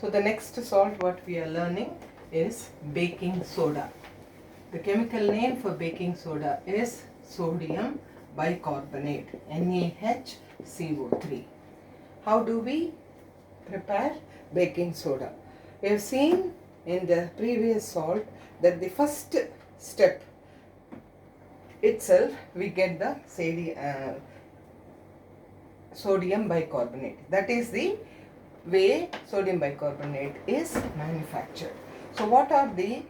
So the next salt what we are learning is baking soda. The chemical name for baking soda is sodium bicarbonate, NaHCO3. How do we prepare baking soda? We have seen in the previous salt that the first step itself we get the sodium bicarbonate. That is the way sodium bicarbonate is manufactured. So what are the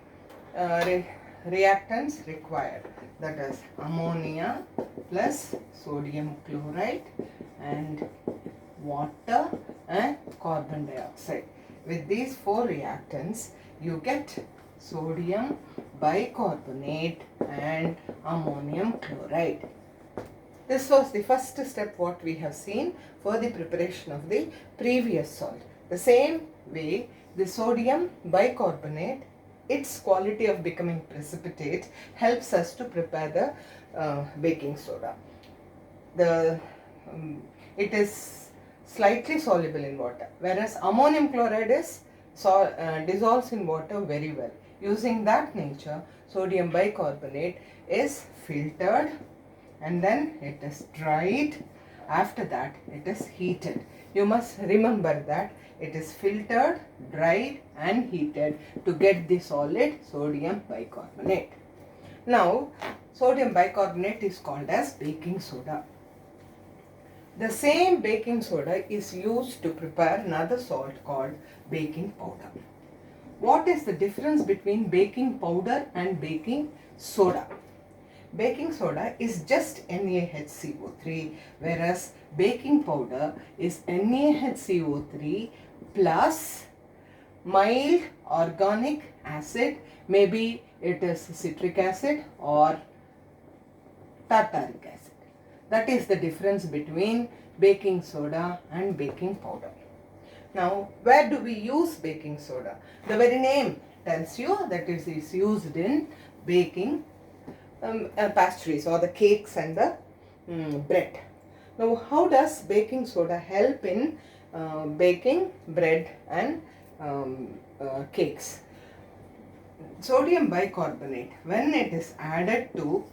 reactants required? That is ammonia plus sodium chloride and water and carbon dioxide. With these four reactants you get sodium bicarbonate and ammonium chloride. This was the first step what we have seen for the preparation of the previous salt. The same way the sodium bicarbonate, its quality of becoming precipitate helps us to prepare the baking soda. It is slightly soluble in water, whereas ammonium chloride is dissolves in water very well. Using that nature, sodium bicarbonate is filtered and then it is dried. After that it is heated. You must remember that it is filtered, dried and heated to get the solid sodium bicarbonate. Now sodium bicarbonate is called as baking soda. The same baking soda is used to prepare another salt called baking powder. What is the difference between baking powder and baking soda? Baking soda is just NaHCO3, whereas baking powder is NaHCO3 plus mild organic acid. Maybe it is citric acid or tartaric acid. That is the difference between baking soda and baking powder. Now, where do we use baking soda? The very name tells you that it is used in baking pastries or the cakes and the bread. Now, how does baking soda help in baking bread and cakes? Sodium bicarbonate, when it is added to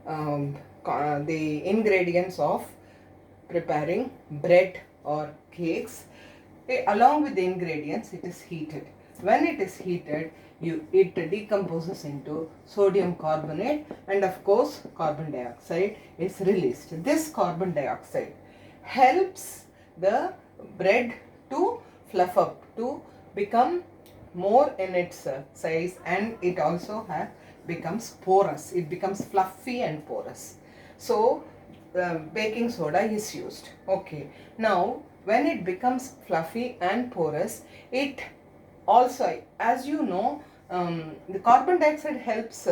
the ingredients of preparing bread or cakes, along with the ingredients it is heated. When it is heated, it decomposes into sodium carbonate and of course carbon dioxide is released. This carbon dioxide helps the bread to fluff up, to become more in its size, and it also becomes porous. It becomes fluffy and porous. So baking soda is used. Okay. Now when it becomes fluffy and porous, it also, as you know, the carbon dioxide helps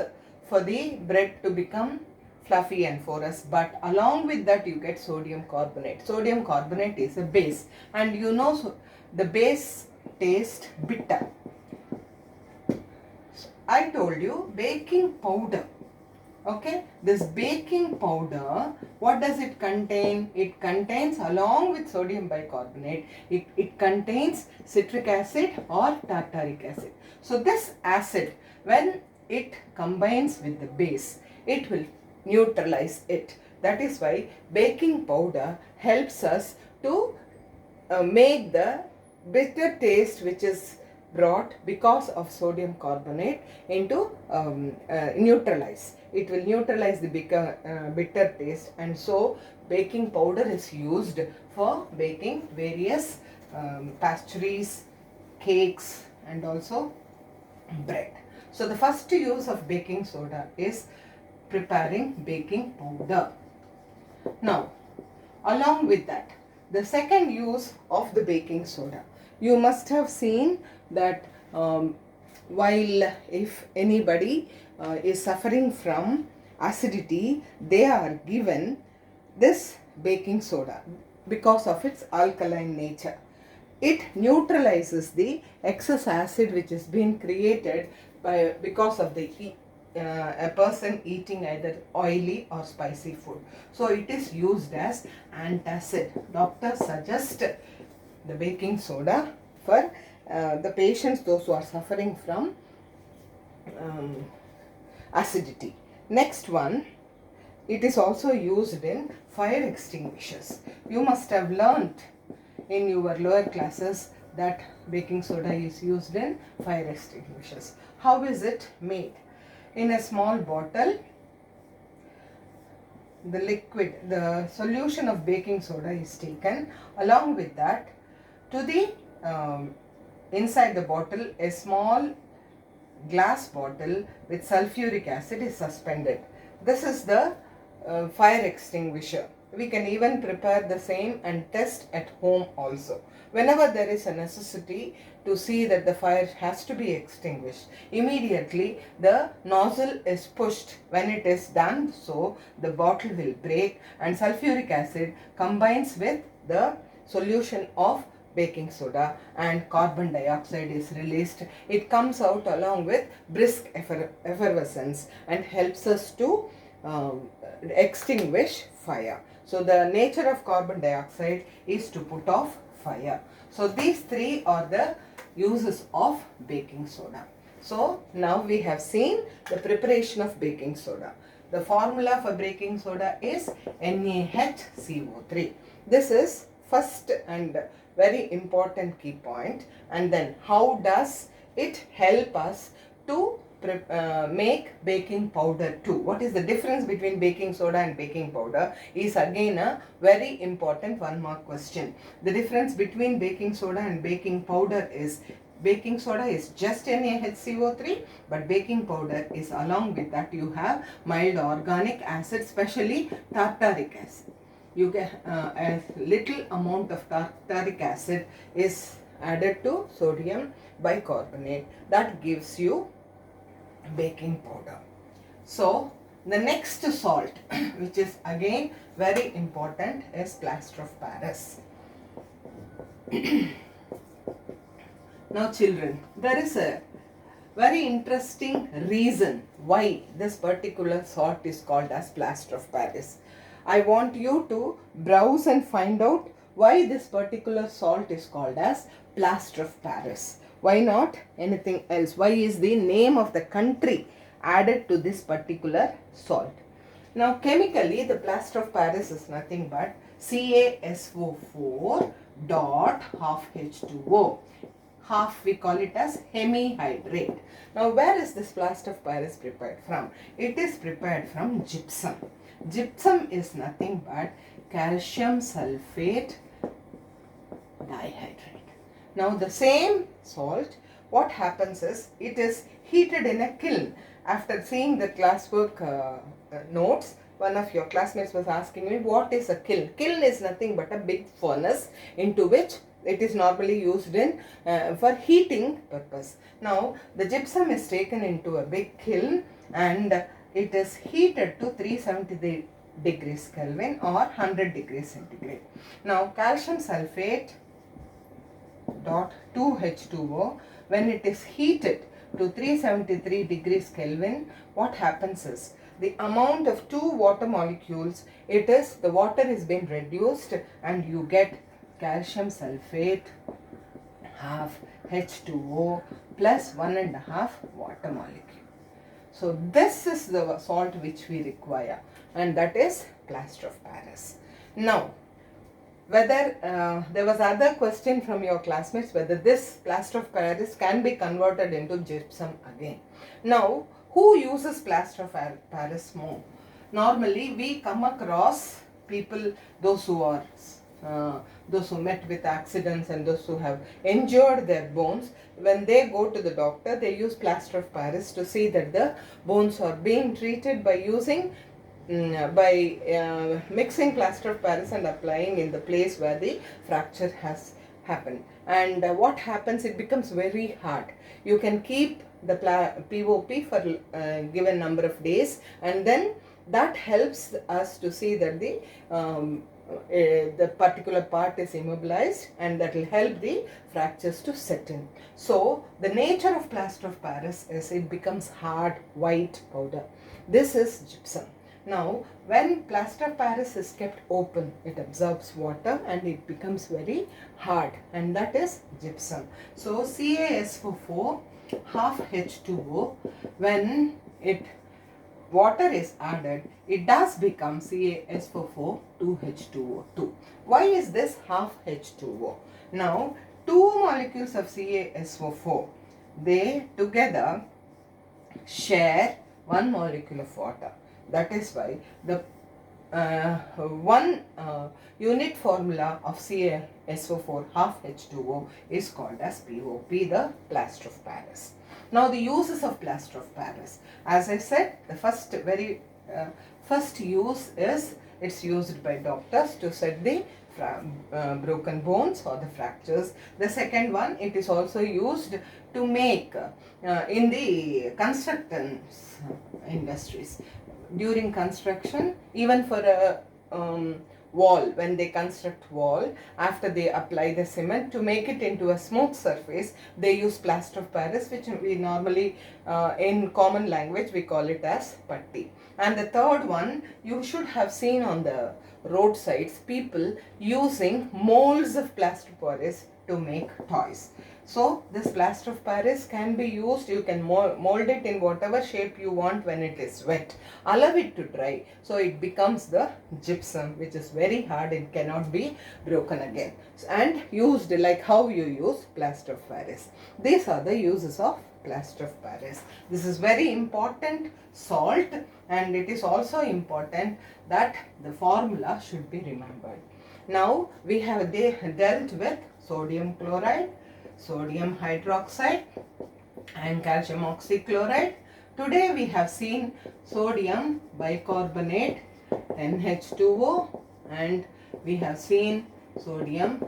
for the bread to become fluffy and porous, but along with that you get sodium carbonate. Sodium carbonate is a base, and you know, so the base tastes bitter. So I told you baking powder. Okay, this baking powder, what does it contain? It contains, along with sodium bicarbonate, it contains citric acid or tartaric acid. So this acid, when it combines with the base, it will neutralize it. That is why baking powder helps us to make the bitter taste which is brought because of sodium carbonate into neutralize. It will neutralize the bitter taste, and so baking powder is used for baking various pastries, cakes and also bread. So the first use of baking soda is preparing baking powder. Now, along with that, the second use of the baking soda, you must have seen that while if anybody is suffering from acidity, they are given this baking soda because of its alkaline nature. It neutralizes the excess acid which has been created because of a person eating either oily or spicy food. So it is used as antacid. Doctors suggest the baking soda for the patients, those who are suffering from um, acidity. Next one, it is also used in fire extinguishers. You must have learnt in your lower classes that baking soda is used in fire extinguishers. How is it made? In a small bottle, the solution of baking soda is taken. Along with that, to the inside the bottle, a small glass bottle with sulfuric acid is suspended. This is the fire extinguisher. We can even prepare the same and test at home also. Whenever there is a necessity to see that the fire has to be extinguished, immediately the nozzle is pushed. When it is done so, the bottle will break and sulfuric acid combines with the solution of baking soda and carbon dioxide is released. It comes out along with brisk effervescence and helps us to extinguish fire. So the nature of carbon dioxide is to put off fire. So these three are the uses of baking soda. So now we have seen the preparation of baking soda. The formula for baking soda is NaHCO3. This is first and very important key point. And then how does it help us to make baking powder too? What is the difference between baking soda and baking powder is again a very important 1 mark question. The difference between baking soda and baking powder is baking soda is just NaHCO3, but baking powder is along with that you have mild organic acid, especially tartaric acid. You get a little amount of tartaric acid is added to sodium bicarbonate. That gives you baking powder. So the next salt which is again very important is plaster of Paris. Now children, there is a very interesting reason why this particular salt is called as plaster of Paris. I want you to browse and find out why this particular salt is called as plaster of Paris. Why not anything else? Why is the name of the country added to this particular salt? Now chemically the plaster of Paris is nothing but CaSO4 dot half H2O. Half we call it as hemihydrate. Now where is this plaster of Paris prepared from? It is prepared from gypsum. Gypsum is nothing but calcium sulfate dihydrate. Now the same salt, what happens is it is heated in a kiln. After seeing the classwork notes, one of your classmates was asking me what is a kiln. Kiln is nothing but a big furnace into which it is normally used in for heating purpose. Now the gypsum is taken into a big kiln and it is heated to 373 degrees Kelvin or 100 degrees centigrade. Now calcium sulfate dot 2H2O, when it is heated to 373 degrees Kelvin, what happens is the amount of 2 water molecules, the water is being reduced and you get calcium sulfate half H2O plus 1.5 water molecule. So this is the salt which we require and that is plaster of Paris. Now whether there was other question from your classmates whether this plaster of Paris can be converted into gypsum again. Now who uses plaster of Paris more? Normally we come across people, those who met with accidents and those who have injured their bones. When they go to the doctor, they use plaster of Paris to see that the bones are being treated by using mixing plaster of Paris and applying in the place where the fracture has happened. And what happens, it becomes very hard. You can keep the POP for a given number of days and then that helps us to see that the particular part is immobilized and that will help the fractures to set in. So the nature of plaster of Paris is it becomes hard white powder. This is gypsum. Now, when plaster of Paris is kept open, it absorbs water and it becomes very hard, and that is gypsum. So, CaSO4 half H2O, when water is added, it does become CaSO4 2H2O2. Why is this half H2O? Now, two molecules of CaSO4, they together share one molecule of water. That is why the one unit formula of CaSO4 half H2O is called as POP, the plaster of Paris. Now the uses of plaster of Paris. As I said, the first use is it's used by doctors to set the broken bones or the fractures. The second one, it is also used to make in the constructance industries. During construction, even for a wall, when they construct wall, after they apply the cement to make it into a smooth surface, they use plaster of Paris, which we normally in common language we call it as putty. And the third one, you should have seen on the roadsides people using molds of plaster of Paris to make toys. So this plaster of Paris can be used, you can mold it in whatever shape you want when it is wet. Allow it to dry, so it becomes the gypsum, which is very hard, it cannot be broken again. And used like how you use plaster of Paris. These are the uses of plaster of Paris. This is very important salt, and it is also important that the formula should be remembered. Now we have dealt with sodium chloride, sodium hydroxide and calcium oxychloride. Today we have seen sodium bicarbonate NH2O, and we have seen sodium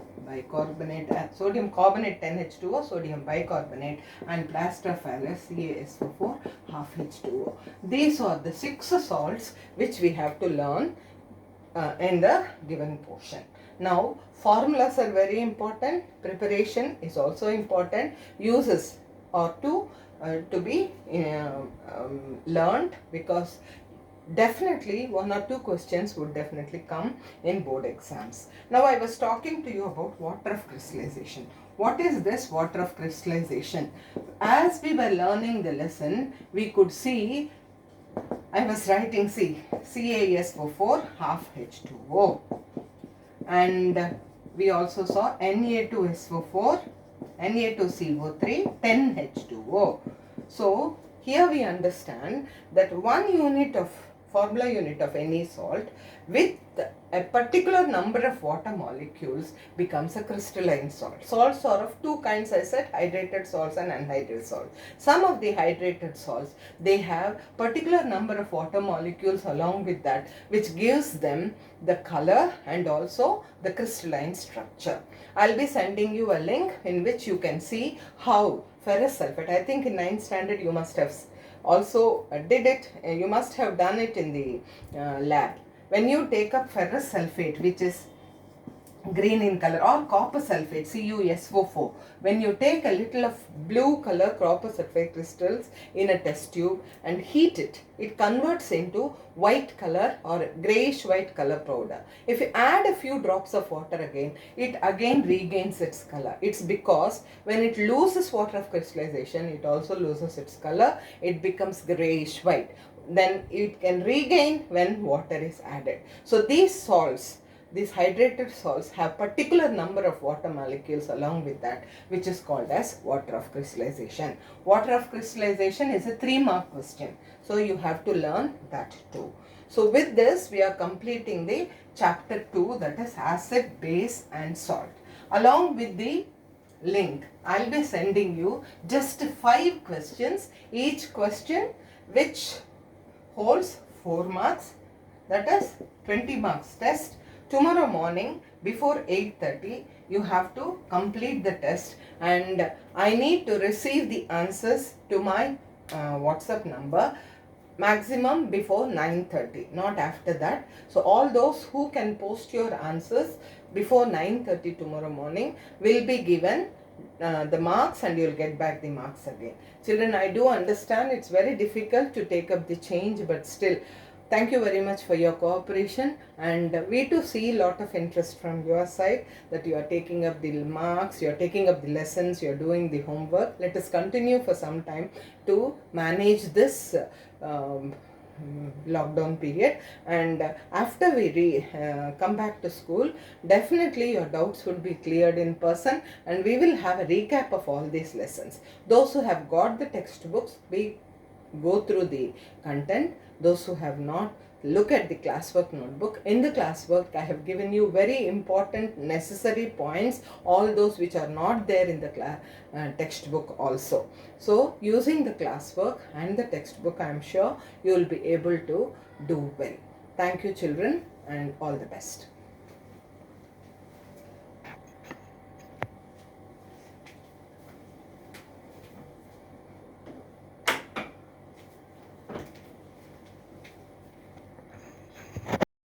carbonate NH2O, sodium bicarbonate, and plaster of Paris CaSO4 half H2O. These are the 6 salts which we have to learn in the given portion. Now, formulas are very important, preparation is also important, uses are to be learned, because definitely 1 or 2 questions would definitely come in board exams. Now, I was talking to you about water of crystallization. What is this water of crystallization? As we were learning the lesson, we could see, I was writing CaSO4 half H2O, and we also saw Na2SO4, Na2CO3, 10H2O. So here we understand that 1 unit of formula unit of any salt with a particular number of water molecules becomes a crystalline salt. Salts are of 2 kinds, I said, hydrated salts and unhydrated salts. Some of the hydrated salts, they have particular number of water molecules along with that, which gives them the color and also the crystalline structure. I'll be sending you a link in which you can see how ferrous sulfate, I think in 9th standard you must have also did it, you must have done it in the lab. When you take up ferrous sulfate, which is green in color, or copper sulfate, CuSO4, when you take a little of blue color copper sulfate crystals in a test tube and heat it, it converts into white color or grayish white color powder. If you add a few drops of water again, it again regains its color. It's because when it loses water of crystallization, it also loses its color. It becomes grayish white. Then it can regain when water is added. So these salts, these hydrated salts, have particular number of water molecules along with that, which is called as water of crystallization. Water of crystallization is a 3-mark question, so you have to learn that too. So with this, we are completing the chapter 2, that is acid, base and salt. Along with the link, I'll be sending you just 5 questions, each question which holds 4 marks, that is 20 marks test. Tomorrow morning before 8:30 you have to complete the test, and I need to receive the answers to my WhatsApp number maximum before 9:30, not after that. So all those who can post your answers before 9:30 tomorrow morning will be given the marks, and you'll get back the marks again. Children, I do understand it's very difficult to take up the change, but still Thank you very much for your cooperation, and we too see a lot of interest from your side that you are taking up the marks, you are taking up the lessons, you are doing the homework. Let us continue for some time to manage this lockdown period, and after we come back to school, definitely your doubts will be cleared in person, and we will have a recap of all these lessons. Those who have got the textbooks, we go through the content. Those who have not, look at the classwork notebook. In the classwork, I have given you very important necessary points, all those which are not there in the textbook also. So using the classwork and the textbook, I am sure you will be able to do well. Thank you children, and all the best.